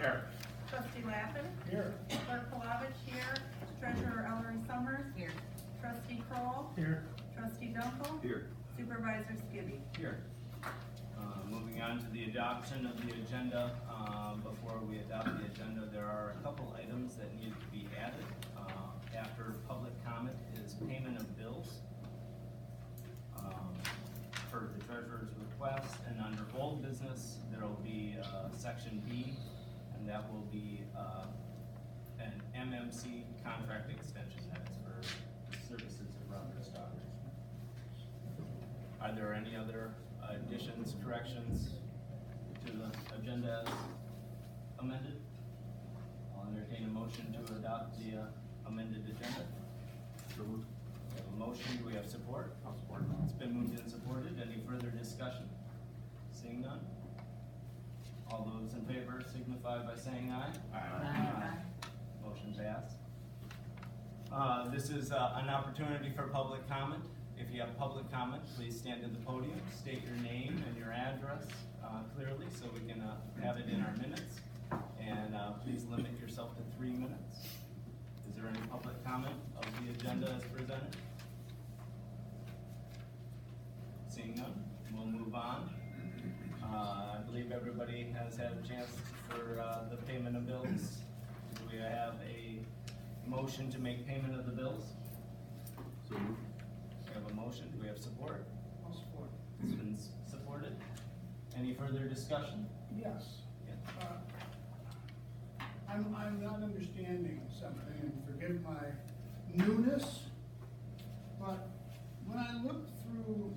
Here. Trustee Lappin. Here. Clerk Palovich here. Treasurer Ellery Summers. Here. Trustee Kroll. Here. Trustee Dunkel. Here. Supervisor Skibby. Here. Moving on to the adoption of the agenda. Before we adopt the agenda, there are a couple items that need to be added. After public comment is payment of bills. Per the treasurer's request, and under old business, there will be section B, and that will be an MMC contract extension. That's for services of rubber stock. Are there any other additions, corrections to the agenda as amended? I'll entertain a motion to adopt the amended agenda. So moved. We have a motion, do we have support? I'll support. It's been moved and supported, any further discussion? Seeing none? All those in favor signify by saying aye. Aye. Motion passed. This is an opportunity for public comment. If you have public comment, please stand at the podium, state your name and your address clearly so we can have it in our minutes. And please limit yourself to 3 minutes. Is there any public comment of the agenda as presented? Seeing none, we'll move on. I believe everybody has had a chance for the payment of bills. Do we have a motion to make payment of the bills? So moved. We have a motion, do we have support? I'll support. It's been supported. Any further discussion? Yes. Yeah. I'm not understanding something, and forgive my newness, but when I look through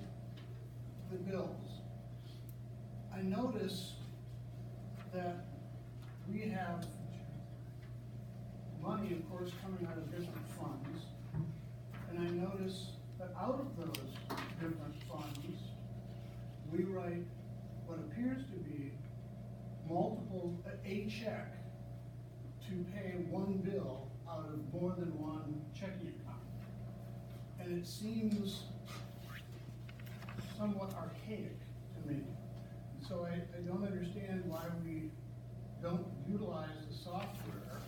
the bills, I notice that we have money, of course, coming out of different funds, and I notice that out of those different funds, we write what appears to be a check to pay one bill out of more than one checking account. And it seems somewhat archaic to me. And so I don't understand why we don't utilize the software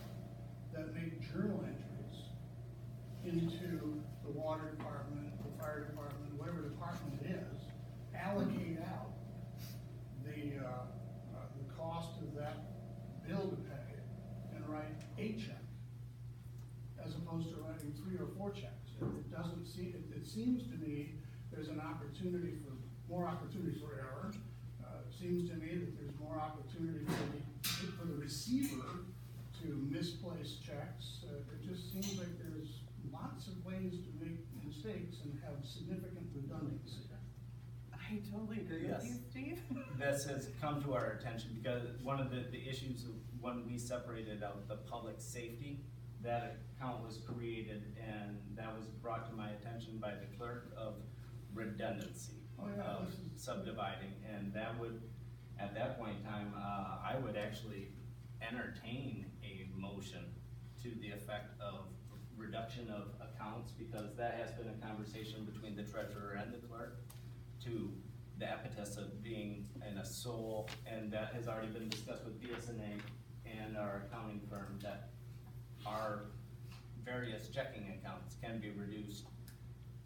that make journal entries into the water department, the fire department, whatever department it is, allocate out the cost of that bill to pay and write a check as opposed to writing 3 or 4 checks. It doesn't seem, it seems to me there's an opportunity for, more opportunity for error. It seems to me that there's more opportunity for the receiver to misplace checks. It just seems like there's lots of ways to make mistakes and have significant redundancy. I totally agree with you, Steve. This has come to our attention because one of the issues when we separated out the public safety, that account was created and that was brought to my attention by the clerk of redundancy of subdividing, and that would, at that point in time, I would actually entertain a motion to the effect of reduction of accounts, because that has been a conversation between the treasurer and the clerk to the impetus of being in a sole, and that has already been discussed with BSNA and our accounting firm, that our various checking accounts can be reduced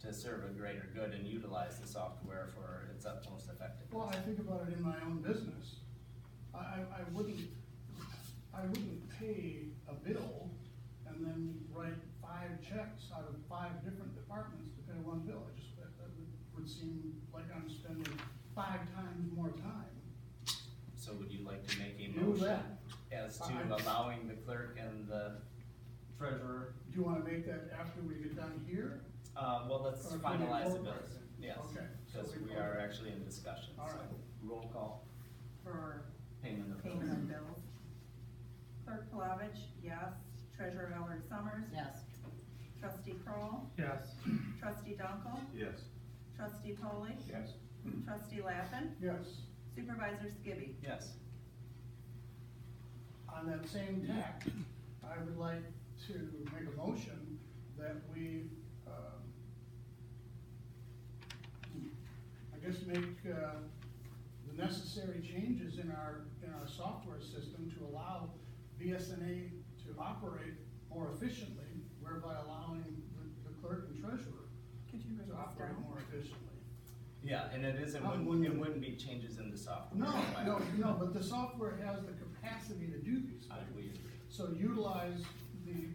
to serve a greater good and utilize the software for its utmost effectiveness. Well, I think about it in my own business. I wouldn't pay a bill and then write 5 checks out of 5 different departments to pay one bill. That would seem like I'm spending 5 times more time. So would you like to make a Do motion that. as to allowing the clerk and the treasurer? Do you wanna make that after we get done here? Well, let's Or can we finalize the incorporate bills. it? Yes, Okay, so because we we are actually in discussion. All So right. roll call, For payment of bills. payment of bills. Clerk Palovich, yes. Treasurer Ellery Summers. Yes. Trustee Kroll. Yes. Trustee Dunkel. Yes. Trustee Polly. Yes. Trustee Lappin. Yes. Supervisor Skibby. Yes. On that same tack, I would like to make a motion that we, I guess make, the necessary changes in our software system to allow BSNA to operate more efficiently, whereby allowing the clerk and treasurer Could you bring to this operate down? more efficiently. Yeah, and it isn't, I'm it moving. wouldn't be changes in the software. No, but the software has the capacity to do these I things. we agree. So utilize the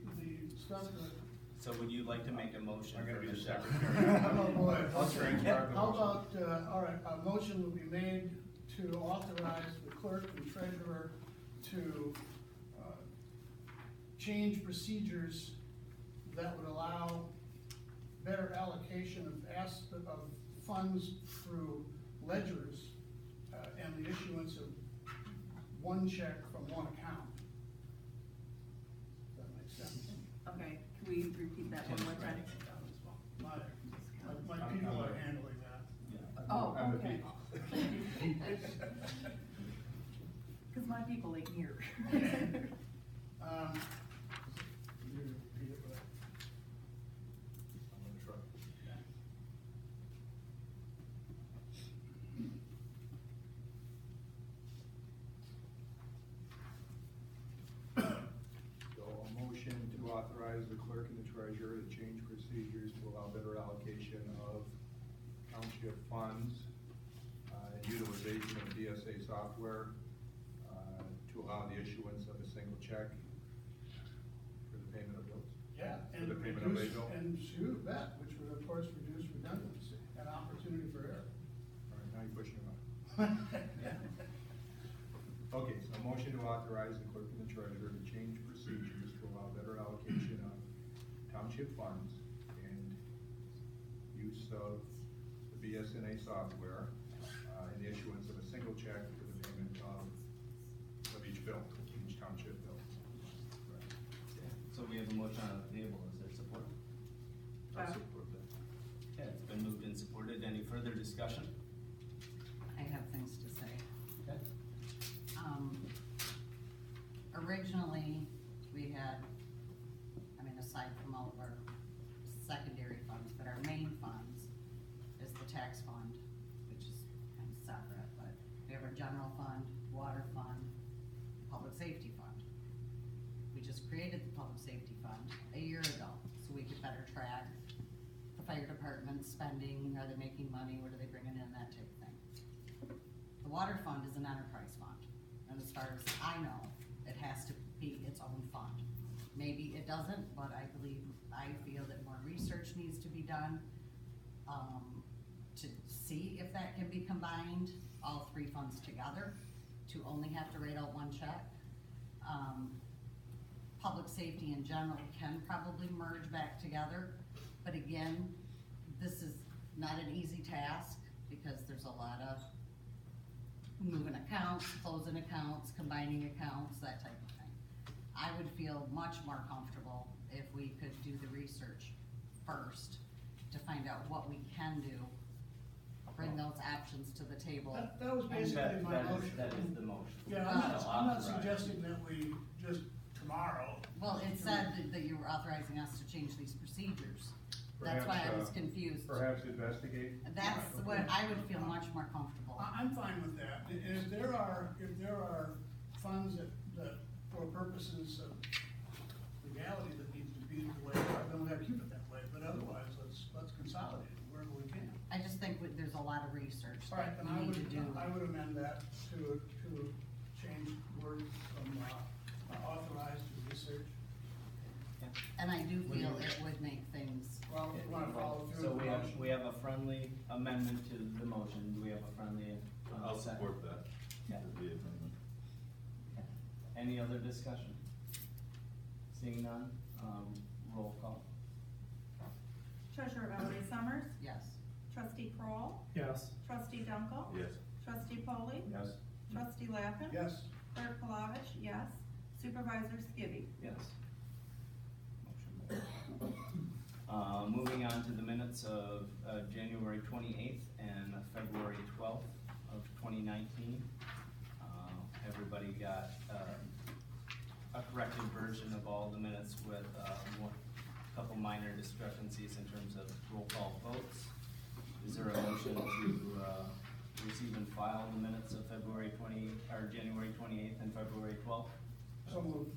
stuff that. So would you like to make a motion? I'm gonna be for the Michelle? secretary. Oh, boy. I'll transcribe the How motion. about, all right, a motion will be made to authorize the clerk and treasurer to change procedures that would allow better allocation of funds through ledgers and the issuance of one check from one account. Does that make sense? Okay, can we repeat that one more time? My people are handling that. Yeah. Oh, I'm the okay. people. Cause my people ain't here. You repeat it, but I'm gonna try. So a motion to authorize the clerk and the treasurer to change procedures to allow better allocation of township funds, and utilization of DSA software, to allow the issuance of a single check for the payment of bills. Yeah, For and the payment of reduce, legal. and shoot that, which would of course reduce redundancy and opportunity for error. All right, now you're pushing them up. Okay, so a motion to authorize the clerk and the treasurer to change procedures to allow better allocation of township funds and use of the BSNA software, and the issuance of a single check for the payment of each bill, each township bill. So we have a motion on the table, is there support? I'll support that. Okay, it's been moved and supported, any further discussion? I have things to say. Okay. Originally, we had, aside from all of our secondary funds, but our main funds is the tax fund, which is kind of separate, but we have our general fund, water fund, public safety fund. We just created the public safety fund a year ago, so we could better track the fire department's spending, are they making money, what are they bringing in, that type of thing. The water fund is an enterprise fund, and as far as I know, it has to be its own fund. Maybe it doesn't, but I feel that more research needs to be done, to see if that can be combined, all three funds together, to only have to write out one check. Public safety in general can probably merge back together, but again, this is not an easy task, because there's a lot of moving accounts, closing accounts, combining accounts, that type of thing. I would feel much more comfortable if we could do the research first to find out what we can do, bring those options to the table. That was basically my motion. That is the motion. Yeah, I'm not suggesting that we just tomorrow. Well, it said that you were authorizing us to change these procedures. That's why I was confused. Perhaps investigate. That's what I would feel much more comfortable. I'm fine with that. And if there are funds that for purposes of legality that needs to be the way, then we gotta keep it that way, but otherwise, let's consolidate it wherever we can. I just think there's a lot of research All right, that then we need to do. I would amend that to change word from authorized to research. And I do feel it would make things, Well, we wanna follow through. So with the motion. we have a friendly amendment to the motion, do we have a friendly? I'll second? support that. Yeah. The amendment. Okay. Any other discussion? Seeing none, roll call. Treasurer Ellery Summers, yes. trustee Kroll, Yes. trustee Dunkel, Yes. trustee Polly, Yes. trustee Lappin. Yes, Clerk Palovich, yes. Supervisor Skibby. Yes. Motion carries. Moving on to the minutes of January 28th and February 12th of 2019. Everybody got a corrected version of all the minutes with a couple minor discrepancies in terms of roll call votes. Is there a motion to receive and file the minutes of January 28th and February 12th. So moved.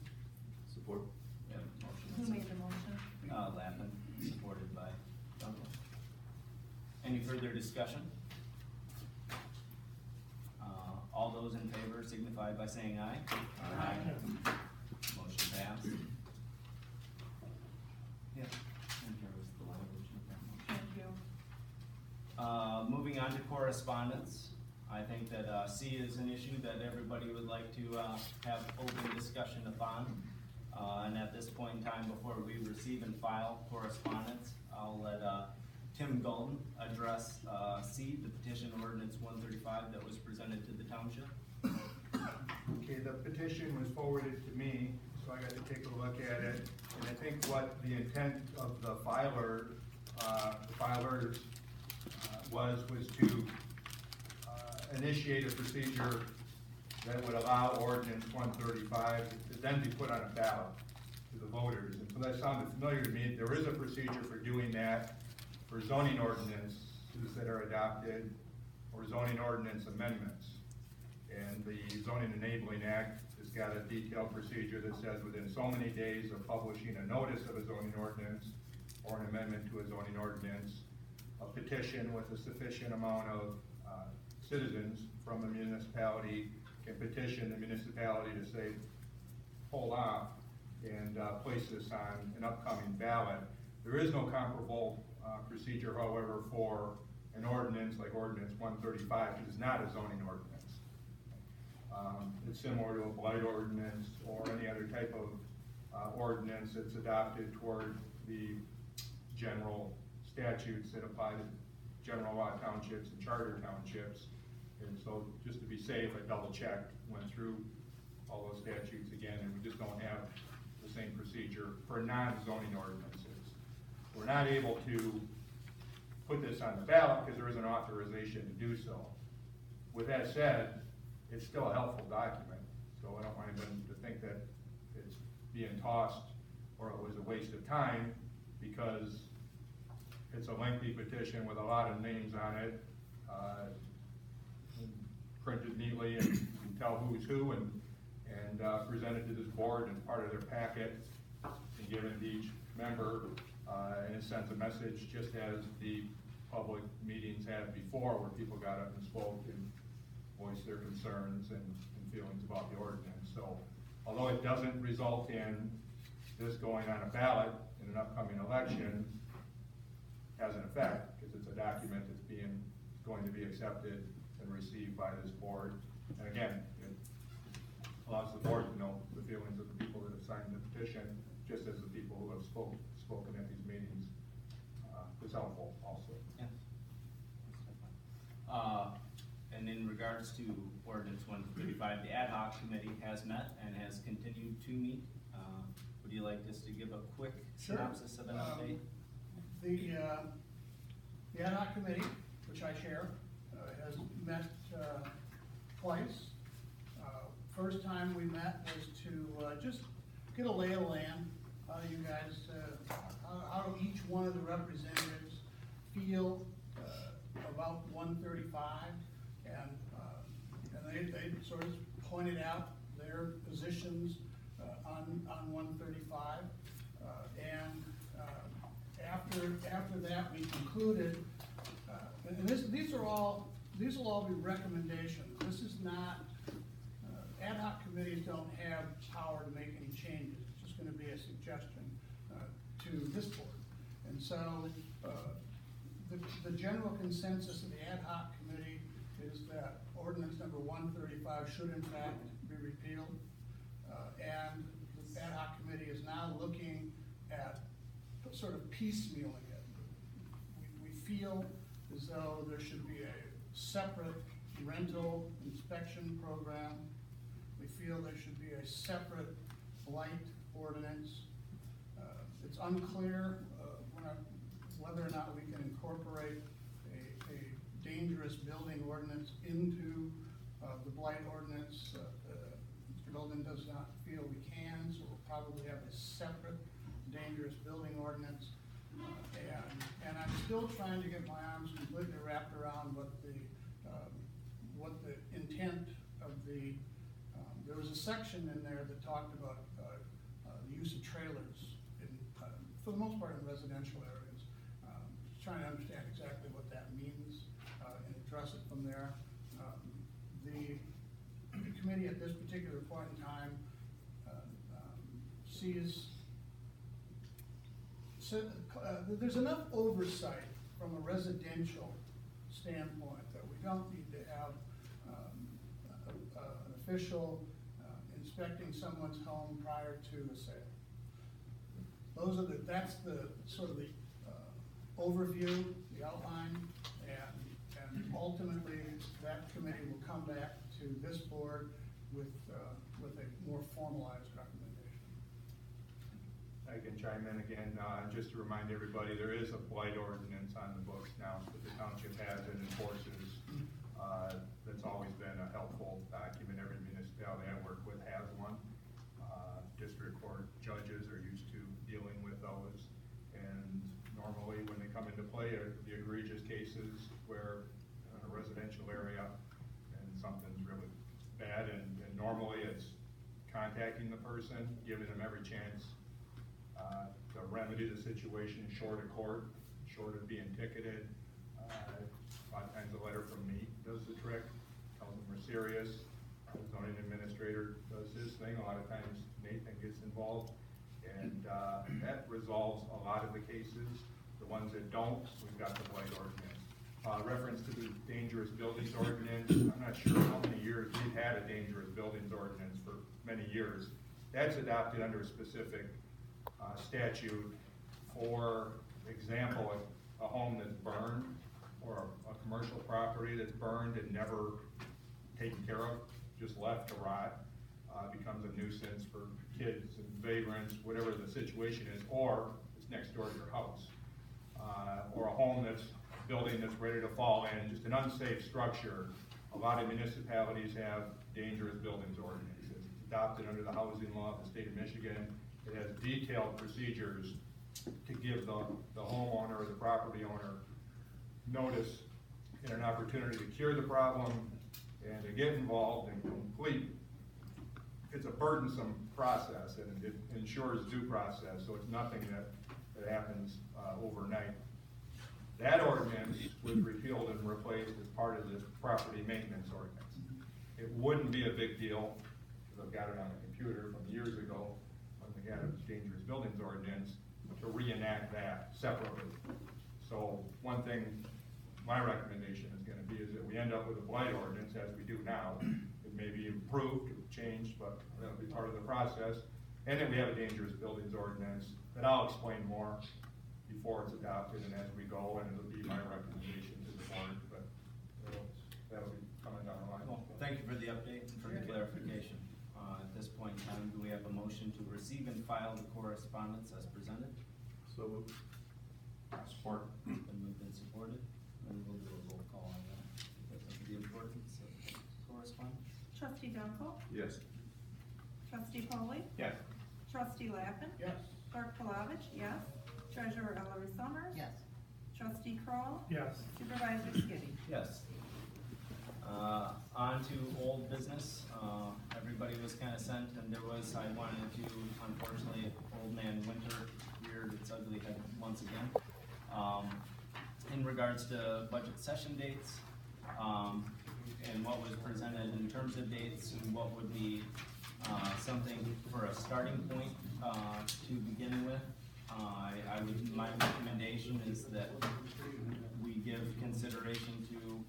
Support. We have a motion. Who made the motion? Lappin, supported by Duncan. Any further discussion? All those in favor signify by saying aye. Aye. Motion passed. Yeah, and here was the language of that motion. Thank you. Moving on to correspondence, I think that, C is an issue that everybody would like to, have open discussion upon. And at this point in time, before we receive and file correspondence, I'll let, Tim Golden address, C, the petition ordinance 135 that was presented to the township. Okay, the petition was forwarded to me, so I got to take a look at it. And I think what the intent of the filers was to initiate a procedure that would allow ordinance 135 to then be put on a ballot to the voters. And so that sounded familiar to me. There is a procedure for doing that for zoning ordinances that are adopted or zoning ordinance amendments. And the Zoning Enabling Act has got a detailed procedure that says within so many days of publishing a notice of a zoning ordinance or an amendment to a zoning ordinance, a petition with a sufficient amount of citizens from a municipality can petition the municipality to say, hold off and place this on an upcoming ballot. There is no comparable procedure, however, for an ordinance like ordinance 135, which is not a zoning ordinance. It's similar to a blight ordinance or any other type of ordinance that's adopted toward the general statutes that apply to general law townships and charter townships. And so, just to be safe, I double checked, went through all those statutes again, and we just don't have the same procedure for non-zoning ordinances. We're not able to put this on the ballot because there is an authorization to do so. With that said, it's still a helpful document, so I don't want anyone to think that it's being tossed or it was a waste of time, because it's a lengthy petition with a lot of names on it, printed neatly, and you can tell who's who, and presented to this board as part of their packet, and given to each member, and it sends a message just as the public meetings have before, where people got up and spoke and voiced their concerns and feelings about the ordinance. So, although it doesn't result in this going on a ballot in an upcoming election, has an effect, because it's a document that's going to be accepted and received by this board. And again, it allows the board to know the feelings of the people that have signed the petition, just as the people who have spoken at these meetings. It's helpful also. Yeah. And in regards to ordinance 135, the ad hoc committee has met and has continued to meet. Would you like us to give a quick synopsis of an update? The ad hoc committee, which I chair, has met twice. First time we met was to just get a lay of the land. How do you guys, how do each one of the representatives feel about 135? And they sort of pointed out their positions on 135. After that, we concluded, and these will all be recommendations. This is not, ad hoc committees don't have power to make any changes. It's just gonna be a suggestion to this board. And so, the general consensus of the ad hoc committee is that ordinance number 135 should in fact be repealed. And the ad hoc committee is now looking at sort of piecemealing it. We feel as though there should be a separate rental inspection program. We feel there should be a separate blight ordinance. It's unclear whether or not we can incorporate a dangerous building ordinance into the blight ordinance. Mr. Golden does not feel we can, so we'll probably have a separate dangerous building ordinance. And I'm still trying to get my arms completely wrapped around what the intent of the, there was a section in there that talked about, the use of trailers in, for the most part in residential areas. Just trying to understand exactly what that means, and address it from there. The committee at this particular point in time, sees, there's enough oversight from a residential standpoint that we don't need to have an official inspecting someone's home prior to a sale. That's the sort of the overview, the outline, and ultimately that committee will come back to this board with a more formalized recommendation. I can chime in again, just to remind everybody, there is a blight ordinance on the books now that the township has and enforces. That's always been a helpful document. Every municipality I work with has one. District court judges are used to dealing with those. And normally when they come into play are the egregious cases where in a residential area and something's really bad, and normally it's contacting the person, giving them every chance to remedy the situation short of court, short of being ticketed. A lot of times a letter from me does the trick, tells them we're serious. The zoning administrator does his thing. A lot of times Nathan gets involved, and that resolves a lot of the cases. The ones that don't, we've got the blight ordinance. Reference to the dangerous buildings ordinance, I'm not sure how many years we've had a dangerous buildings ordinance, for many years. That's adopted under a specific statute. For example, a home that's burned or a commercial property that's burned and never taken care of, just left to rot, becomes a nuisance for kids and vagrants, whatever the situation is, or it's next door to your house. Or a home that's, a building that's ready to fall in, just an unsafe structure. A lot of municipalities have dangerous buildings ordinance. It's adopted under the housing law of the state of Michigan. It has detailed procedures to give the homeowner or the property owner notice and an opportunity to cure the problem and to get involved and complete. It's a burdensome process, and it ensures due process, so it's nothing that happens overnight. That ordinance was repealed and replaced as part of this property maintenance ordinance. It wouldn't be a big deal, because I've got it on the computer from years ago, when we had a dangerous buildings ordinance, to reenact that separately. So one thing my recommendation is gonna be is that we end up with a blight ordinance as we do now. It may be improved, changed, but that'll be part of the process. And then we have a dangerous buildings ordinance that I'll explain more before it's adopted and as we go, and it'll be my recommendation to the board, but that'll be coming down the line. Well, thank you for the update and for the clarification. At this point in time, do we have a motion to receive and file the correspondence as presented? So moved. Support. Been moved and supported, and we'll do a roll call on that because of the importance of correspondence. Trustee Dunkel? Yes. Trustee Polly? Yes. Trustee Lappin? Yes. Clerk Palovich, yes. Treasurer Ellery Summers? Yes. Trustee Kroll, Yes. Supervisor Skibby? Yes. On to old business. Everybody was kind of sent, and there was, I wanted to, unfortunately, old man winter reared its ugly head once again. In regards to budget session dates, and what was presented in terms of dates, and what would be something for a starting point to begin with. My recommendation is that we give consideration to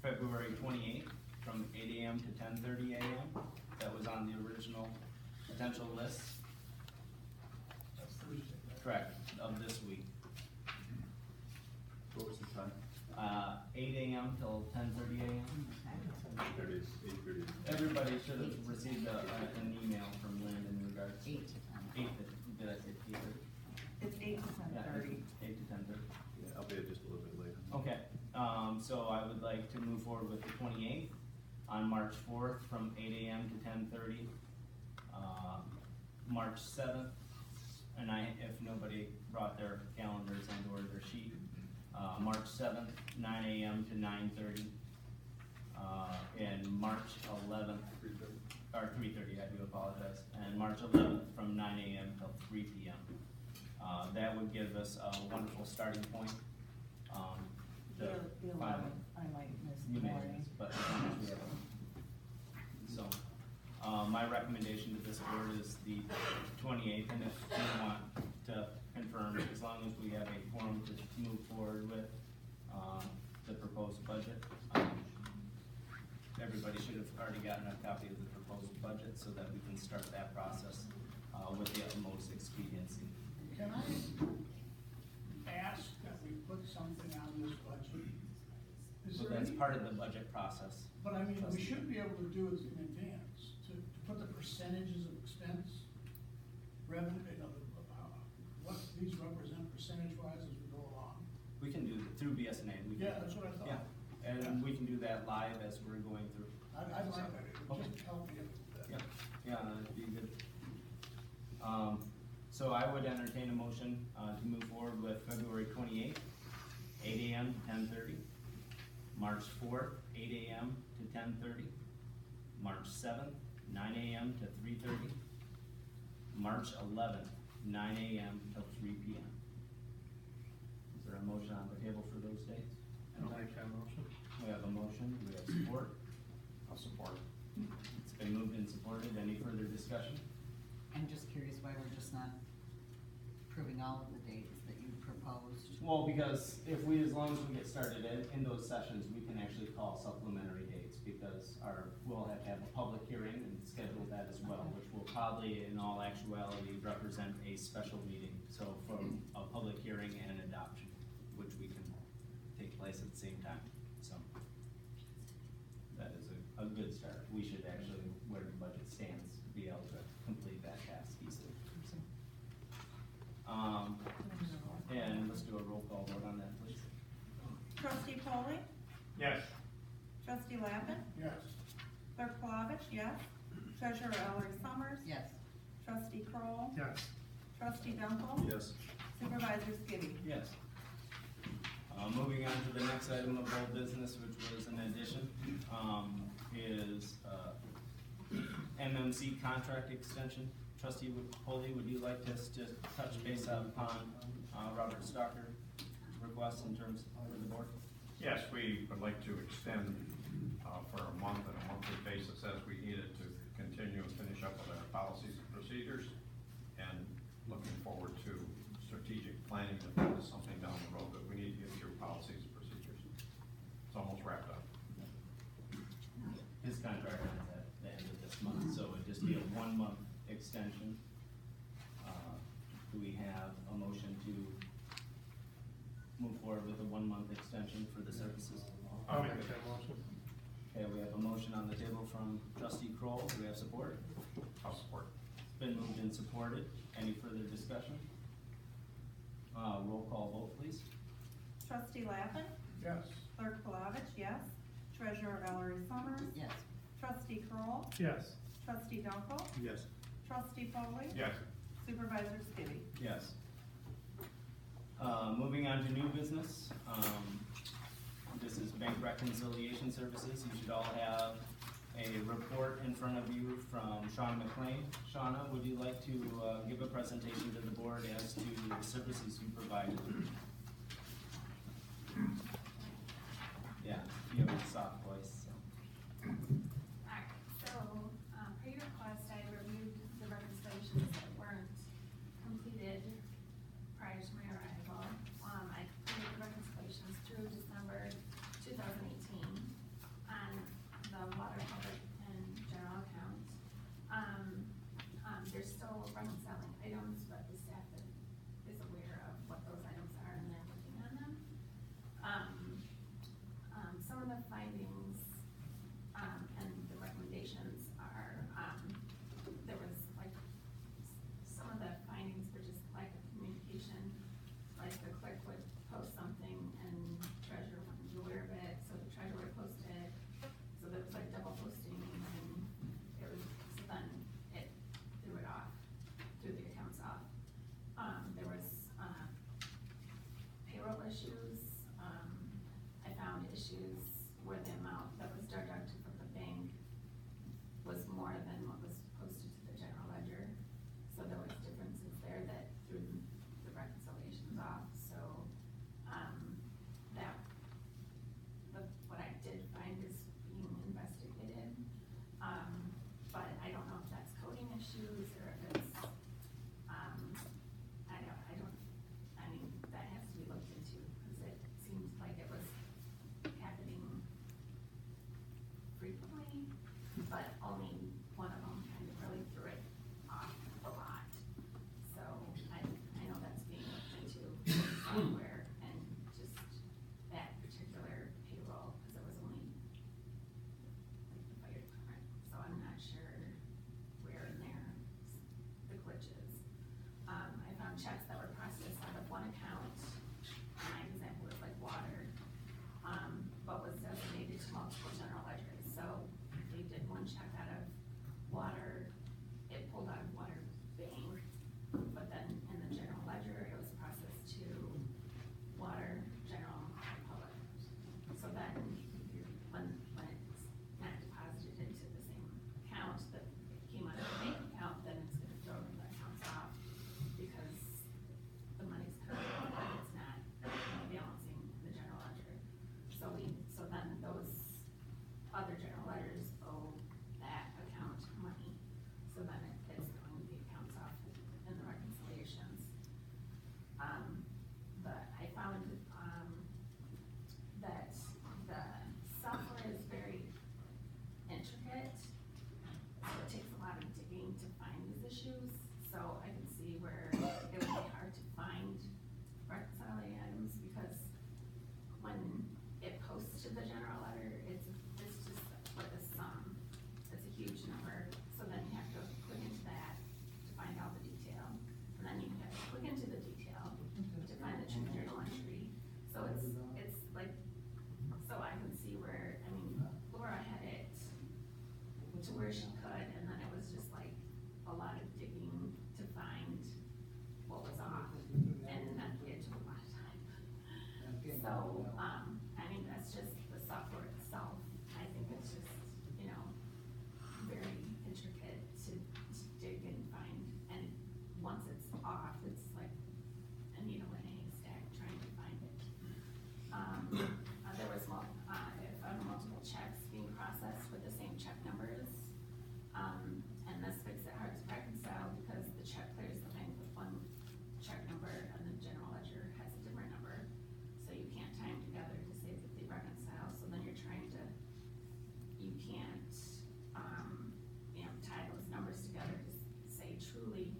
February 28th from 8 a.m. to 10:30 a.m. That was on the original potential list. That's Thursday. Correct, of this week. What was the time? 8 a.m. till 10:30 a.m. 8:30. Everybody should have received an email from Lynn in regards to 8 to 10. 8 to, did I say 8:30? It's 8 to Yeah, 10:30. 8 to 10:30. Yeah, I'll be just a little bit later. Okay, so I would like to move forward with the 28th on March 4th from 8 a.m. to 10:30. March 7th, and if nobody brought their calendars and or their sheet, March 7th, 9 a.m. to 9:30. and March 11th, or 3:30, I do apologize, and March 11th from 9 AM till 3 PM. That would give us a wonderful starting point. The to 11th, final- I might miss You the may morning. miss, but as long as we have them. So, my recommendation to this board is the 28th, and if you want to confirm, as long as we have a forum to move forward with, the proposed budget. Everybody should have already gotten a copy of the proposed budget so that we can start that process, with the utmost expediency. Can I ask that we put something on this budget? Is So there that's any, part of the budget process. but I mean, we should be able to do it in advance, to put the percentages of expense, revenue, what these represent percentage-wise as we go along. We can do it through BSNA. We can- Yeah, that's what I thought. Yeah, and we can do that live as we're going through. I'd like that, it would just help me a little bit. Yeah, that'd be good. So I would entertain a motion, to move forward with February 28th, 8 AM to 10:30. March 4th, 8 AM to 10:30. March 7th, 9 AM to 3:30. March 11th, 9 AM till 3 PM. Is there a motion on the table for those dates? I'll make that motion. We have a motion, do we have support? I'll support. It's been moved and supported, any further discussion? I'm just curious why we're just not approving all of the dates that you proposed. Well, because if we, as long as we get started in those sessions, we can actually call supplementary dates, because we'll have to have a public hearing and schedule that as well, which will probably, in all actuality, represent a special meeting, so from a public hearing and adoption, which we can take place at the same time, so. That is a good start, we should actually, where the budget stands, be able to complete that task easily, so. And let's do a roll call vote on that, please. Trustee Polly? Yes. Trustee Lappin? Yes, Clerk Palovich, yes. Treasurer Ellery Summers? Yes, Trustee Kroll, Yes. Trustee Dunkel? Yes. Supervisor Skibby? Yes. Moving on to the next item of old business, which was an addition, is, MMC contract extension. Trustee Polly, would you like us to touch base upon, Robert Stalker request in terms of the board? Yes, we would like to extend for a month on a monthly basis as we need it to continue and finish up with our policies and procedures, and looking forward to strategic planning if there is something down the road that we need to get through policies and procedures. It's almost wrapped up. His contract ends at the end of this month, so it'd just be a 1-month extension. Do we have a motion to move forward with a 1-month extension for the services? I'll make that motion. Okay, we have a motion on the table from trustee Kroll, do we have support? I'll support. It's been moved and supported, any further discussion? Roll call vote, please. Trustee Lappin? yes, Clerk Palovich, yes. Treasurer Ellery Summers? yes, Trustee Kroll, Yes. Trustee Dunkel? Yes. Trustee Polly? Yes. Supervisor Skibby? Yes. Moving on to new business, this is bank reconciliation services. You should all have a report in front of you from Shauna McLean. Shauna, would you like to give a presentation to the board as to the services you provided? Yeah, you have a soft voice, so. Alright, so, per your request, I reviewed the reconciliations that weren't completed prior to my arrival. I completed the reconciliations through December 2018 on the water, public, and general account. There's still reconciling items, but the staff is aware of what those items are, and they're working on them. Some of the findings more than what was posted to the general ledger. So there was differences there that threw the reconciliations off, so, what I did find is being investigated. But I don't know if that's coding issues or if it's, I mean, that has to be looked into, because it seems like it was happening frequently, but only one of them kind of really threw it off a lot. So I know that's being looked into somewhere, and just that particular payroll, because it was only like the fire department, so I'm not sure where in there the glitch is. I found checks that were processed out of one account, my example is like water, but was designated to multiple general ledgers. So they did one check out of water, it pulled out of water bank, but then in the general ledger, it was processed to water, general, and public. So then, when it's not deposited into the same account that it came out of the bank account, then it's gonna throw the accounts off, because the money's coming out, but it's not balancing the general ledger. So then those other general ledgers owe that account money, so then it's throwing the accounts off in the reconciliations. But I found, that the software is very intricate, so it takes a lot of digging to find these issues, so I can see where it would be hard to find reconciling items, because when it posts to the general ledger, it's just like a sum, it's a huge number, so then you have to click into that to find all the detail, and then you have to click into the detail to find the true journal entry, so it's like, so I can see where, I mean, Laura had it to where she could, and then it was just like a lot of digging to find what was off, and that it took a lot of time. So, I mean, that's just the software itself, I think it's just, you know, very intricate to dig and find, and once it's off, it's like a needle in a haystack trying to find it. There was I found multiple checks being processed with the same check numbers, and this makes it hard to reconcile, because the check clears the bank with one check number, and the general ledger has a different number, so you can't tie them together to say that they reconcile, so then you're trying to, you can't, you know, tie those numbers together to say truly,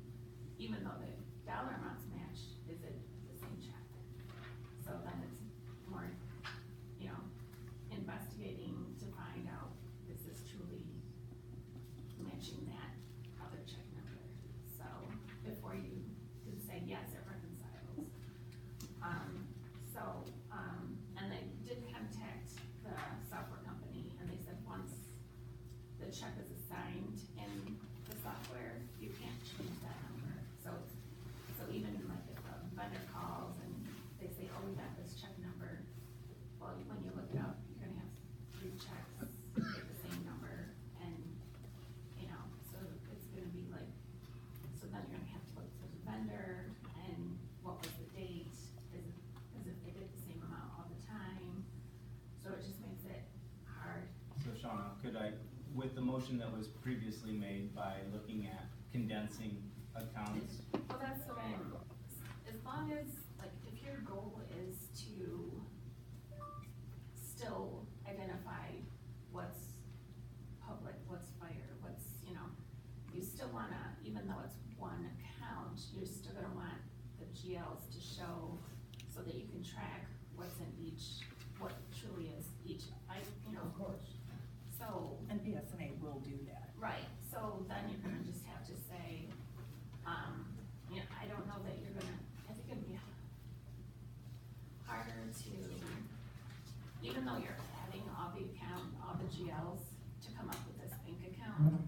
even though the dollar amounts match, is it the same check? So then it's more, you know, investigating to find out, is this truly matching that other check number? So, before you can say, yes, it reconciles. And they did contact the software company, and they said once the check is assigned in the software, you can't change that number. So even like if a vendor calls and they say, oh, we got this check number, well, when you look it up, you're gonna have 3 checks with the same number, and, you know, so it's gonna be like, so then you're gonna have to look for the vendor, and what was the date, as if they did the same amount all the time, so it just makes it hard. So Shauna, could I, with the motion that was previously made by looking at condensing accounts, Well, that's what I'm, as long as, like, if your goal is to still identify what's public, what's fire, what's, you know, you still wanna, even though it's one account, you're still gonna want the GLs to show, so that you can track what's in each, what truly is each, you know. Of course. So, And BSNA will do that. right, so then you're gonna just have to say, you know, I don't know that you're gonna, I think it'd be harder to, even though you're adding all the GLs to come up with this bank account,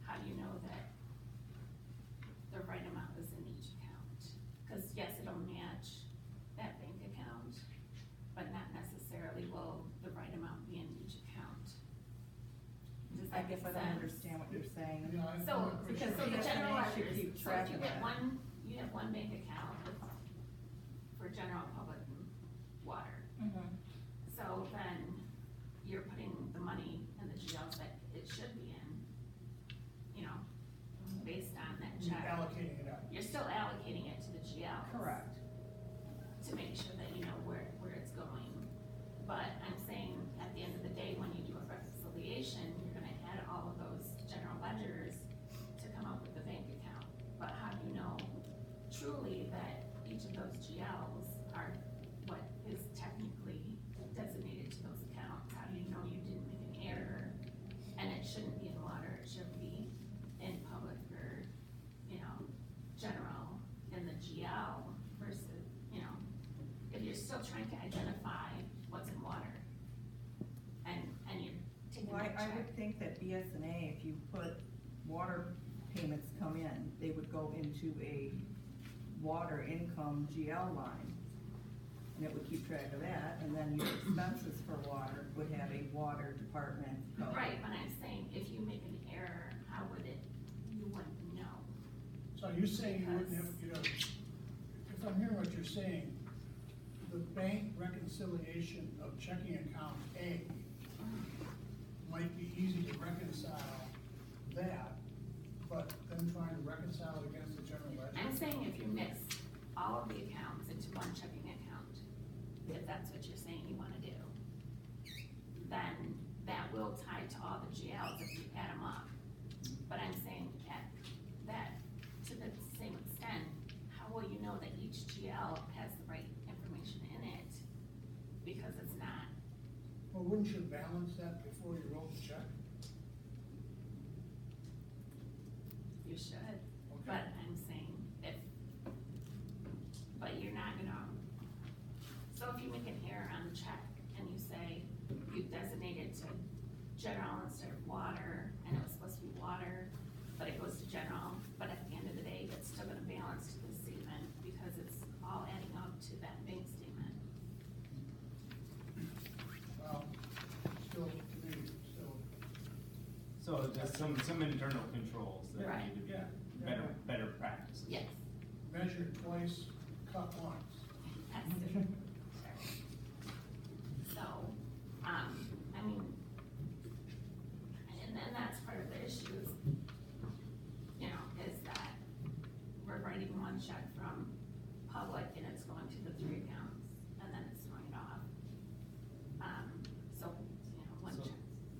how do you know that the right amount is in each account? Cause yes, it'll match that bank account, but not necessarily will the right amount be in each account. Does that guess I don't understand what you're saying. You know, I'm So, not quite because so sure. the general BSNA should ledgers, keep so track if you of get that. one, you have one bank account for general public and water. Mhm. So then you're putting the money in the GLs that it should be in, you know, based on that You're check. allocating it out. You're still allocating it to the GLs. Correct. To make sure that you know where it's going. But I'm saying, at the end of the day, when you do a reconciliation, you're gonna add all of those general ledgers to come up with the bank account. But how do you know truly that each of those GLs are what is technically designated to those accounts? How do you know you didn't make an error? And it shouldn't be in water, it should be in public or, you know, general, in the GL versus, you know, if you're still trying to identify what's in water, and you're taking Well, that I check. would think that BSNA, if you put water payments come in, they would go into a water income GL line. And it would keep track of that, and then your expenses for water would have a water department code. Right, but I'm saying, if you make an error, how would it, you wouldn't know? So are you saying you wouldn't have, you know, if I'm hearing what you're saying, the bank reconciliation of checking account A might be easy to reconcile that, but then trying to reconcile it against the general ledger? I'm saying if you mix all of the accounts into one checking account, if that's what you're saying you wanna do, then that will tie to all the GLs if you add them up. But I'm saying at that, to the same extent, how will you know that each GL has the right information in it? Because it's not. Well, wouldn't you balance that before you wrote the check? You should, Okay. but I'm saying but you're not gonna, so if you make an error on the check and you say you designated to general instead of water, and it was supposed to be water, but it goes to general, but at the end of the day, it's still gonna balance to the statement because it's all adding up to that bank statement. Well, still, to me, still, So there's some internal controls that Right. need to be Yeah. better practices. Yes. measure twice, cut once. That's it. So, I mean, and then that's part of the issue is, you know, is that we're writing one check from public and it's going to the 3 accounts, and then it's throwing it off. So, you know, one So- check.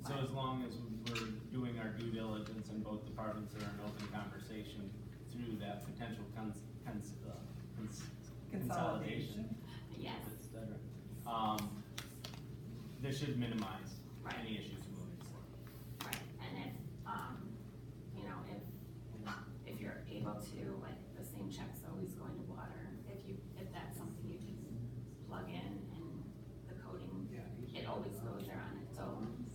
So as long as we're doing our due diligence and both departments are in open conversation through that potential consolidation. Yes, That's better. This should minimize Right. any issues moving forward. right, and if, you know, if you're able to, like, the same check's always going to water, if that's something you can plug in and the coding, it always goes there on its own.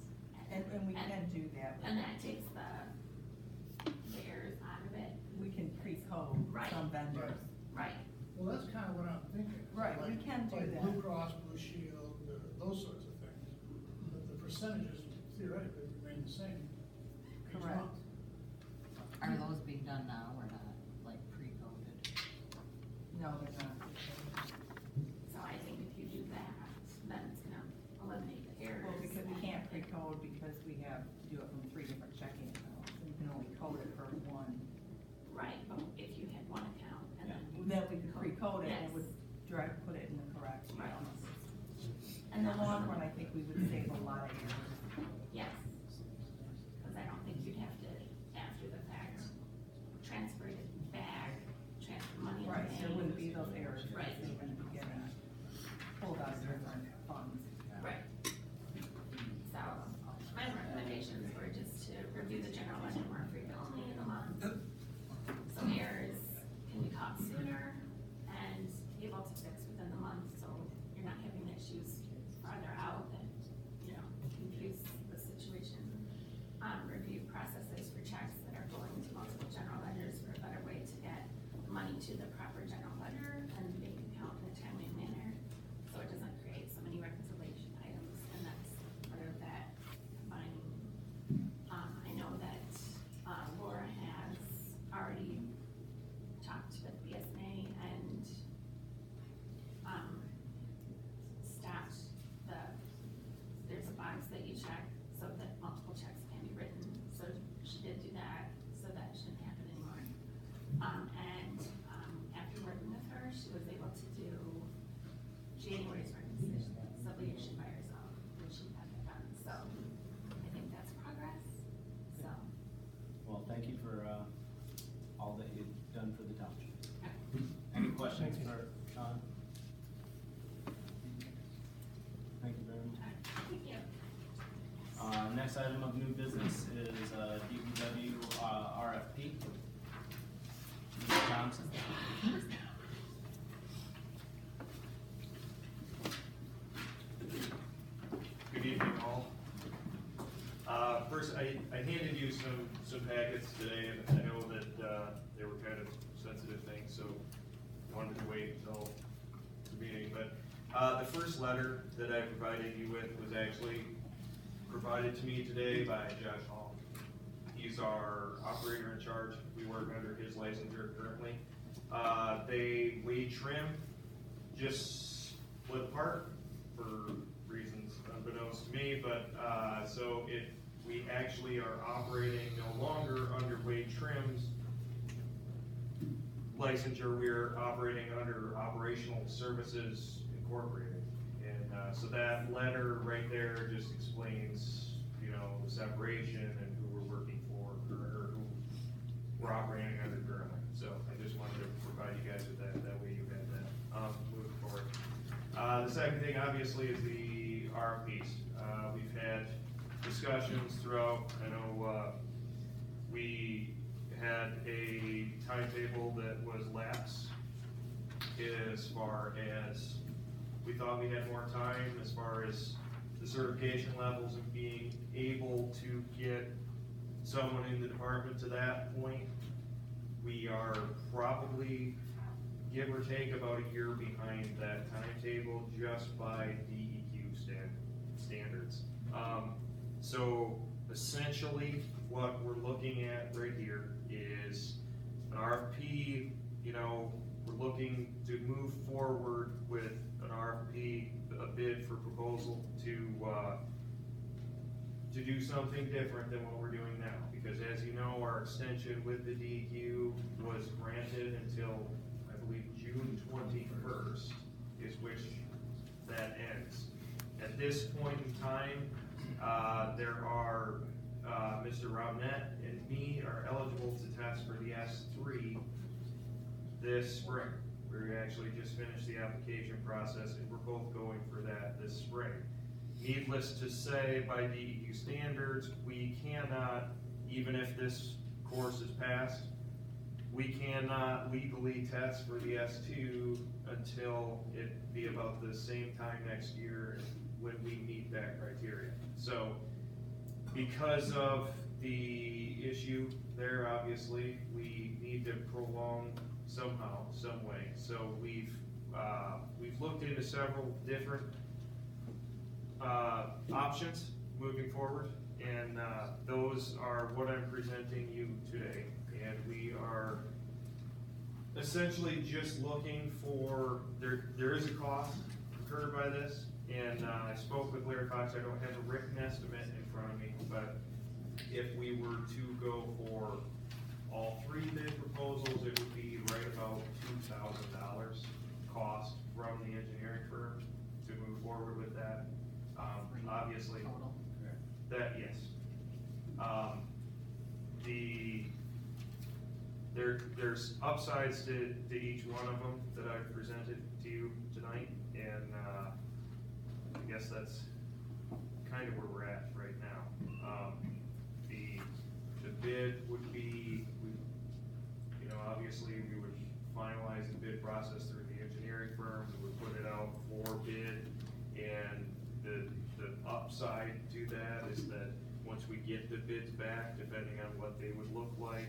And we can do that. And that takes the errors out of it, We can pre-code Right. some vendors. right, Well, that's kind of what I'm thinking. Right, we Like- can do like that. Blue Cross, Blue Shield, those sorts of things. The percentages theoretically remain the same each Correct. month. Are those being done now or not, like pre-coded? No, they're not. so I think if you do that, then it's gonna eliminate the errors. Well, because we and- can't pre-code because we have to do it from 3 different checking accounts. We can only code it for one. Right, but if you had one account and then you. Then we could pre-code it and Yes. it would put it in the correct Right. GL. And In the then- long run, I think we would save a lot of errors. Yes, because I don't think you'd have to, after the fact, transfer it back, transfer money in the Right, bank. there wouldn't be those errors that Right. we in the beginning. Pulled out of different funds. Right. So, my recommendations were just to review the general ledger more frequently in the month. Some errors can be caught sooner and able to fix within the month, so you're not having issues farther out that, you know, confuse thank you for, all that you've done for the township. Any questions for Sean? Thank you very much. Thank you. Next item of new business is, DPW, RFP. Mr. Thompson? Good evening, all. First, I handed you some packets today, and I know that, they were kind of sensitive things, so I wanted to wait until the meeting, but, the first letter that I provided you with was actually provided to me today by Josh Hall. He's our operator in charge. We work under his licensure currently. They weigh trim, just split apart for reasons unbeknownst to me, but, so we actually are operating no longer under Wade Trim's licensure, we're operating under Operational Services Incorporated. And, so that letter right there just explains, you know, the separation and who we're working for, or who we're operating under currently. So I just wanted to provide you guys with that way you had that, moving forward. The second thing, obviously, is the RFPs. We've had discussions throughout. I know, we had a timetable that was lapsed as far as we thought we had more time as far as the certification levels and being able to get someone in the department to that point. We are probably, give or take, about a year behind that timetable just by DEQ standards. So essentially, what we're looking at right here is an RFP. You know, we're looking to move forward with an RFP, a bid for proposal to do something different than what we're doing now. Because as you know, our extension with the DEQ was granted until, I believe, June 21st is which that ends. At this point in time, there are, Mr. Robnett and me are eligible to test for the S3 this spring. We actually just finished the application process and we're both going for that this spring. Needless to say, by DEQ standards, we cannot, even if this course is passed, we cannot legally test for the S2 until it be about the same time next year when we meet that criteria. So, because of the issue there, obviously, we need to prolong somehow, some way. So we've looked into several different options moving forward, and those are what I'm presenting you today. And we are essentially just looking for, there is a cost incurred by this, and I spoke with Larry Fox. I don't have a written estimate in front of me, but if we were to go for all three bid proposals, it would be right about $2,000 cost from the engineering firm to move forward with that. Obviously, Total. that, yes. There's upsides to each one of them that I've presented to you tonight, and I guess that's kind of where we're at right now. The bid would be, you know, obviously we would finalize the bid process through the engineering firm. We would put it out for bid, and the upside to that is that once we get the bids back, depending on what they would look like,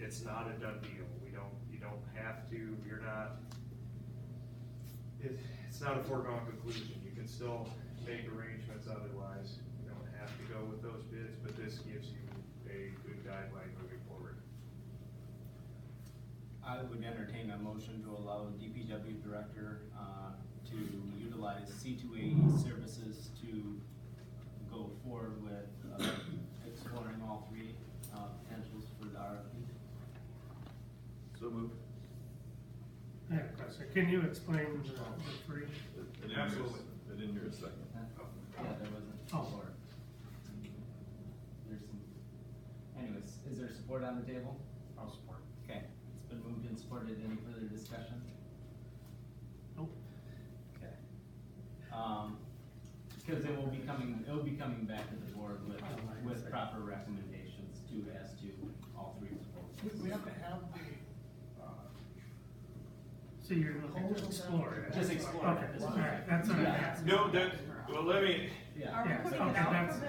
it's not a done deal. You don't have to, it's not a foregone conclusion. You can still make arrangements otherwise. You don't have to go with those bids, but this gives you a good guideline moving forward. I would entertain a motion to allow the DPW director, to utilize C2A services to go forward with, exploring all three, potentials for the RFP. So moved. I have a question. Can you explain the three? Absolutely. I didn't hear a second. Yeah, there wasn't. Oh. There's some, anyway, is there support on the table? I'll support. Okay, it's been moved and supported. Any further discussion? Nope. Okay. Because it will be coming back to the board with proper recommendations as to all three proposals. We have to have the, So you're looking to explore it? Just explore it. Okay, all right, that's what I asked. No, well, let me, Yeah. Are we Yeah, putting okay, it out that's- for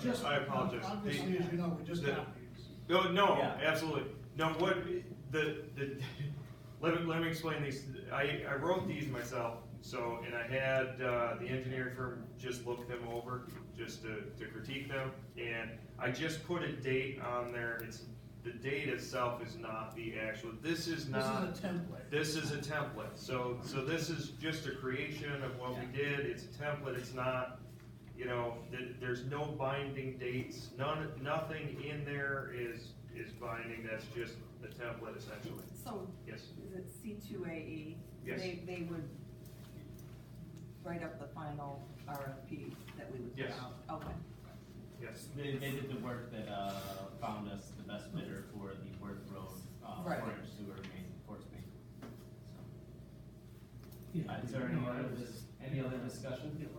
bid? I apologize. obviously, as you know, we just the- got these. no, Yeah. absolutely. No, what, let me explain these. I wrote these myself, so, and I had, the engineering firm just look them over, just to critique them. And I just put a date on there. The date itself is not the actual, this is not. This is a template. This is a template, so this is just a creation of what we did, it's a template, it's not, there's no binding dates, nothing in there is binding, that's just the template essentially. So, Yes, is it C2AE? Yes. They would write up the final RFP that we would put Yes. out? Okay. yes. They did the work that, found us the best bidder for the Worth Road, Right. 4-inch sewer main, Forts main. Yeah. Is there any other discussion?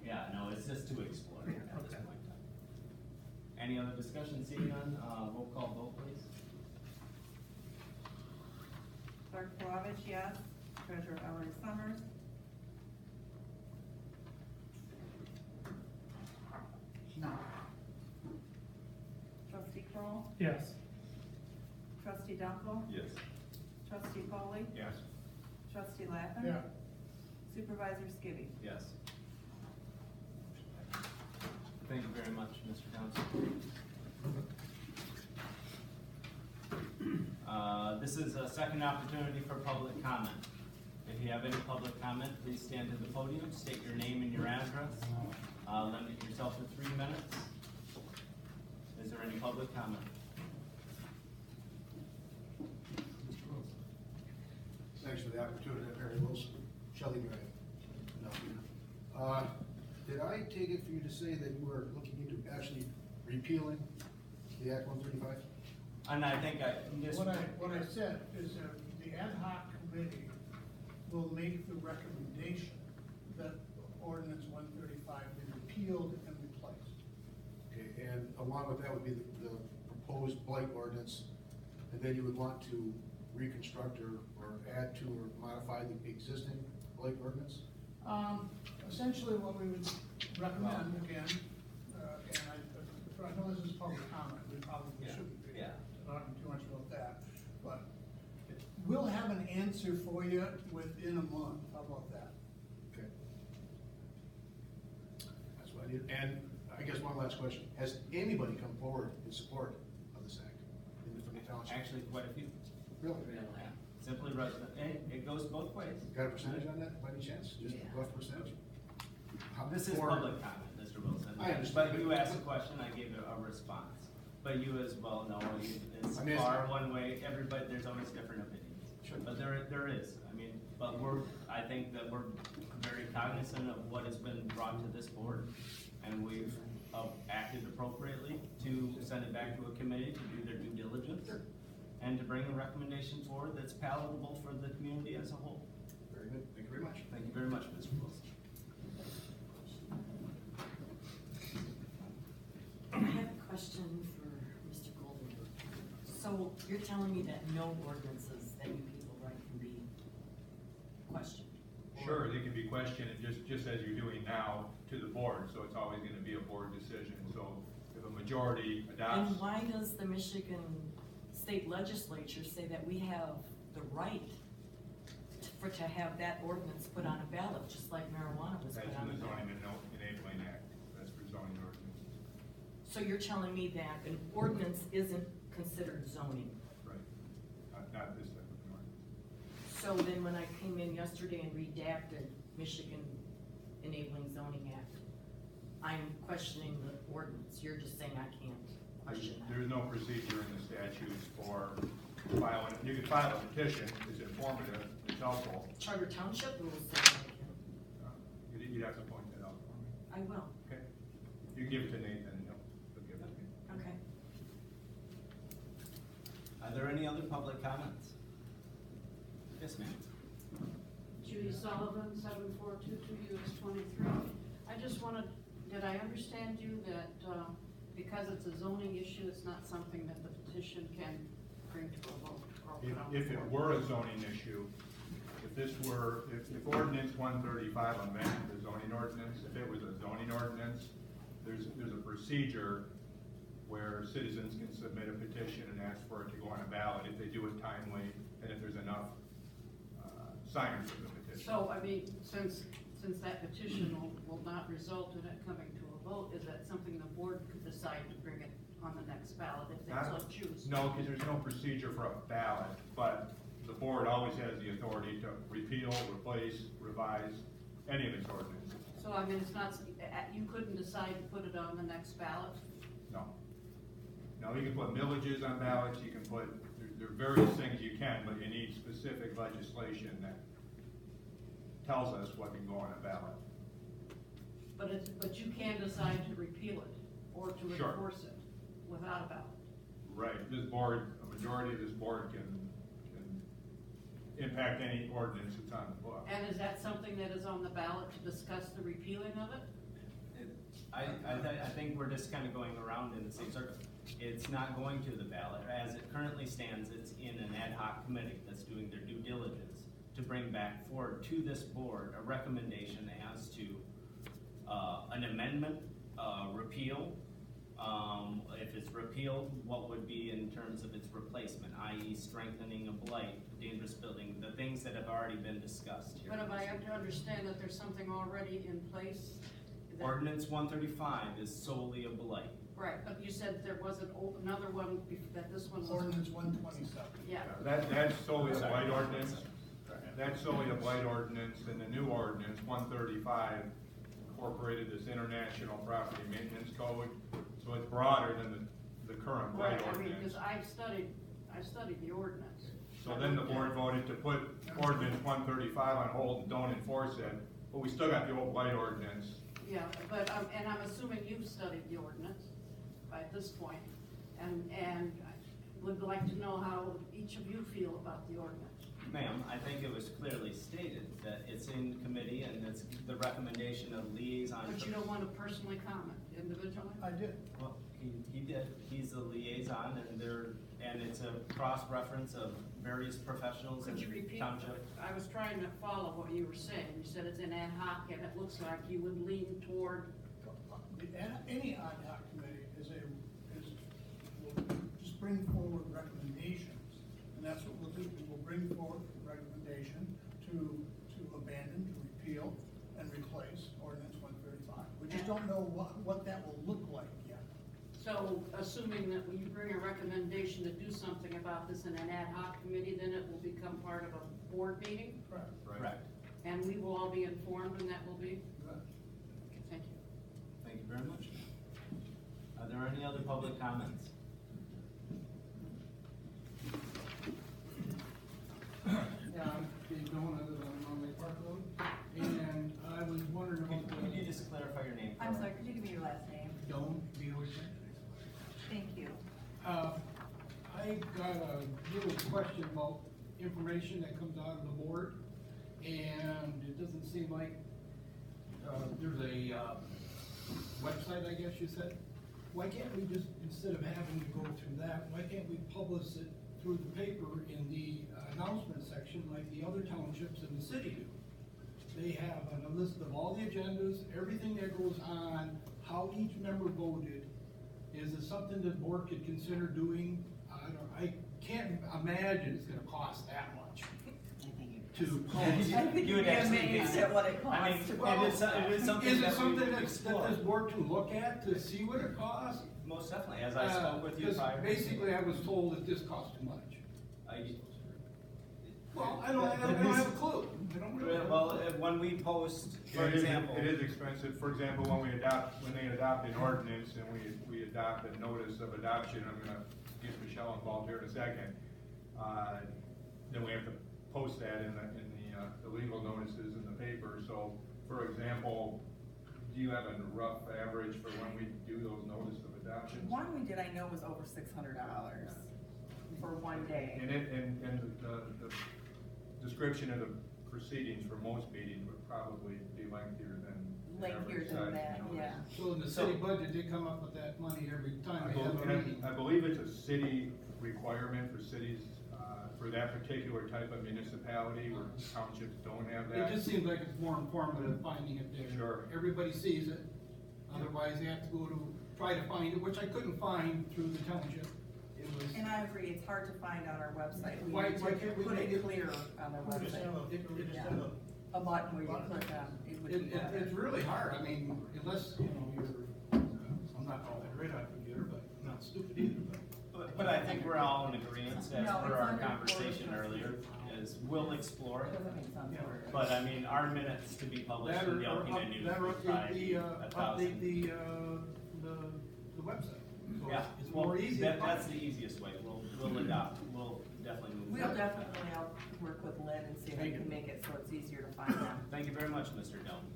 Yeah, no, it's just to explore at this point in time. Any other discussion? Seeing none, roll call vote please. Clerk Palovich, yes. Treasurer Ellery Summers. No. Trustee Kroll, Yes. Trustee Dunkel, Yes. Trustee Foley, Yes. Trustee Lappin. Yeah, Supervisor Skibby. Yes. Thank you very much, Mr. Townsend. This is a second opportunity for public comment. If you have any public comment, please stand to the podium, state your name and your address. Limit yourself to 3 minutes. Is there any public comment? Thanks for the opportunity, Perry Wilson, Shelley Drive. No. Did I take it for you to say that you were looking into actually repealing the Act 135? And I think what I said is that the ad hoc committee will make the recommendation that ordinance 135 be repealed and replaced. Okay, and along with that would be the proposed blight ordinance, and then you would want to reconstruct or add to or modify the existing blight ordinance? Essentially, what we would recommend, again, I know this is public comment, we probably Yeah, shouldn't be yeah. talking too much about that, but we'll have an answer for you within a month, how about that? Okay. That's what I need. And I guess one last question. Has anybody come forward in support of this act from the township? actually quite a few. Really? Simply resident, and it goes both ways. Got a percentage on that by any chance? Just a rough percentage? This is For- public comment, Mr. Wilson. I understand. But you asked a question, I gave a response. But you as well know, it's I mean, far one way, everybody, there's always different opinions. Sure. But there is, but I think that we're very cognizant of what has been brought to this board. And we've acted appropriately to send it back to a committee to do their due diligence. Sure. And to bring a recommendation forward that's palatable for the community as a whole. Very good. Thank you very much. Thank you very much, Mr. Wilson. I have a question for Mr. Goldenberg. So you're telling me that no ordinances that you people write can be questioned? Sure, they can be questioned, just as you're doing now, to the board, so it's always gonna be a board decision. So if a majority adopts. And why does the Michigan State Legislature say that we have the right to have that ordinance put on a ballot, just like marijuana was That's put in on the a ballot? zoning enabling act, that's for zoning ordinance. So you're telling me that an ordinance isn't considered zoning? Right. Not this type of an ordinance. So then when I came in yesterday and redacted Michigan Enabling Zoning Act, I'm questioning the ordinance, you're just saying I can't question that? There's no procedure in the statutes for filing, you can file a petition, it's informative, it's helpful. Charter Township rules say that I can. You'd have to point that out for me. I will. Okay. You give it to Nathan, and any other public comments? Yes, ma'am. Judy Sullivan, 7422 US 23. I just wanted, did I understand you that, because it's a zoning issue, it's not something that the petition can bring to a vote? Or put on the If it floor? were a zoning issue, if ordinance 135 amended the zoning ordinance, if it was a zoning ordinance, there's a procedure where citizens can submit a petition and ask for it to go on a ballot if they do it timely and if there's enough signers of the petition. So, I mean, since that petition will not result in it coming to a vote, is that something the board could decide to bring it on the next ballot if they so choose? No, because there's no procedure for a ballot, but the board always has the authority to repeal, replace, revise any of its ordinances. So, I mean, it's not, you couldn't decide to put it on the next ballot? No. No, you can put millages on ballots, you can put, there are various things you can, but you need specific legislation that tells us what can go on a ballot. But you can decide to repeal it or to Sure. enforce it without a ballot? Right, this board, a majority of this board can impact any ordinance that's on the book. And is that something that is on the ballot to discuss the repealing of it? I think we're just kind of going around in the same circle. It's not going to the ballot. As it currently stands, it's in an ad hoc committee that's doing their due diligence to bring back forward to this board a recommendation as to an amendment, repeal. If it's repealed, what would be in terms of its replacement, i.e. strengthening a blight, dangerous building, the things that have already been discussed here. But if I have to understand that there's something already in place? that- Ordinance 135 is solely a blight. Right, but you said there was another one, that this one was. Ordinance 127. Yeah, That's solely a Sorry. blight ordinance. That's solely a blight ordinance, and the new ordinance, 135, incorporated this international property maintenance code, so it's broader than the current blight right, I mean, ordinance. because I've studied the ordinance. So then the board voted to put ordinance 135 on hold and don't enforce it, but we still got the old blight ordinance. Yeah, but, and I'm assuming you've studied the ordinance by this point, and I would like to know how each of you feel about the ordinance. Ma'am, I think it was clearly stated that it's in committee and it's the recommendation of liaison. But you don't want to personally comment individually? I did. Well, he did, he's the liaison and it's a cross-reference of various professionals in Could you repeat? township. I was trying to follow what you were saying. You said it's an ad hoc, and it looks like you would lean toward. Any ad hoc committee will just bring forward recommendations, and that's what we'll do. We'll bring forward a recommendation to abandon, to repeal, and replace ordinance 135. We just don't know what that will look like yet. So assuming that when you bring a recommendation to do something about this in an ad hoc committee, then it will become part of a board meeting? Correct. Correct. And we will all be informed when that will be? Correct. Thank you. Thank you very much. Are there any other public comments? Yeah, I'm Dave Dolan, I live on Monway Park Road, and I was wondering about Could you the just clarify your name? I'm sorry, could you give me your last name? Dome, D-O-N. Thank you. I got a little question about information that comes out of the board, and it doesn't seem like, there's a, website, I guess you said. Why can't we just, instead of having to go through that, why can't we publish it through the paper in the announcement section like the other townships in the city do? They have a list of all the agendas, everything that goes on, how each member voted. Is it something the board could consider doing? I can't imagine it's gonna cost that much to post. I think You you'd would be actually amazed be- at what it I mean, costs to. it is something Is it that we something would that explore. this board can look at to see what it costs? Most definitely, as I spoke with you 'Cause prior. basically, I was told that this costs too much. I- Well, I don't have a clue. I don't really have a Well, clue. when we post, for It is- example. It is expensive. For example, when they adopt an ordinance and we adopt a notice of adoption, I'm gonna get Michelle involved here in a second. Then we have to post that in the legal notices in the paper. So, for example, do you have a rough average for when we do those notice of adoptions? One we did, I know was over $600. for one day. And the description of the proceedings for most meetings would probably be lengthier than. the Lengthier average than size that, notice. yeah. So in the city budget, they come up with that money every time I they have a meeting. believe it's a city requirement for cities, for that particular type of municipality where townships don't have It that. just seems like it's more informative finding it there. Sure. Everybody sees it, otherwise they have to go to, try to find it, which I couldn't find through the township. It was, And I agree, it's hard to find on our website. We Why- need why to can't we put make it it- clear on the We just have website. we just Yeah. have A button where you click on, it would be better. it's really hard, I mean, unless, you know, you're, I'm not all that great on computer, but I'm not stupid either, but. But I think we're all in agreement, as No, per it's our under conversation board of earlier, is we'll explore It it. doesn't make sense. Yeah. But I mean, our minutes to be published That in the or Alpena News that or would probably be update 1,000. the website. So Yeah, it's well, more easy. that's the easiest way, we'll adopt, we'll definitely move. We'll forward. definitely, I'll work with Lynn and see if we can make it so it's easier to find them. Thank you very much, Mr. Dillon.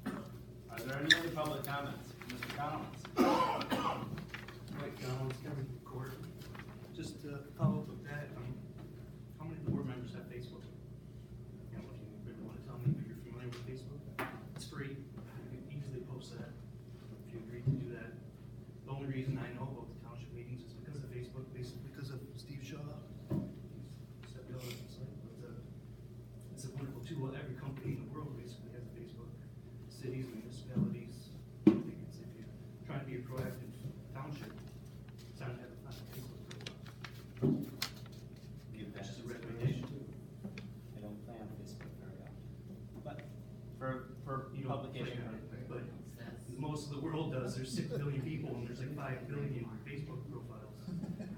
Are there any other public comments? Mr. Collins? Mike Collins, County Court. Just to follow up with that, how many board members have Facebook? You know, if you really wanna tell me, but you're familiar with Facebook, it's free, you can easily post that, if you agree to do that. The only reason I know about the township meetings is because of Facebook, basically because of Steve Shaw. He's stepped out of the site, but, it's a wonderful tool, every company in the world basically has a Facebook, cities, municipalities. I think it's, if you're trying to be a proactive township, it's time to have a Facebook profile. Give that Just a consideration. recommendation. I don't play on Facebook very often, but for You don't publication. plan on it, but most of the world does, there's 6 billion people and there's like 5 billion Facebook profiles.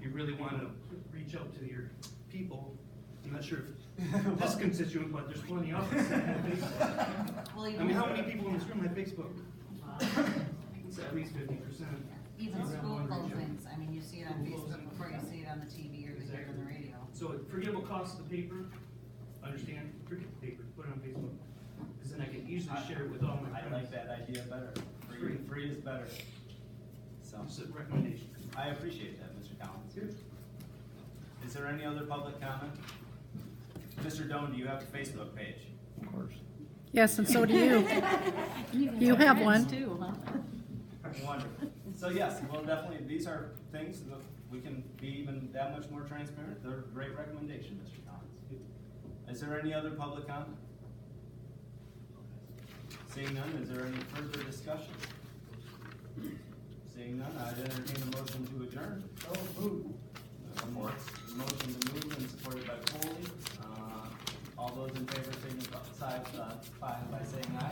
You really wanna reach out to your people, I'm not sure if this constituent, but there's plenty of us that have Facebook. Well, I mean, how many people in this room have Facebook? It's at least 50%. Even So school I wanna reach out. closings, I mean, you see it on School Facebook closings. before you see it on the TV or you hear it on the radio. So forgettable cost of the paper, understand, forget the paper, put it on Facebook, because then I can easily share it with all my I friends. like that idea better. Free is better. So, Just a recommendation. I appreciate that, Mr. Collins. Is there any other public comment? Mr. Doan, do you have a Facebook page? Of course. Yes, and so do you. You have one. Too, huh? Wonderful. So yes, well, definitely, these are things that we can be even that much more transparent. They're a great recommendation, Mr. Collins. Is there any other public comment? Seeing none, is there any further discussion? Seeing none, I'd entertain a motion to adjourn. Motion to move and supported by Foley. All those in favor signify by saying aye.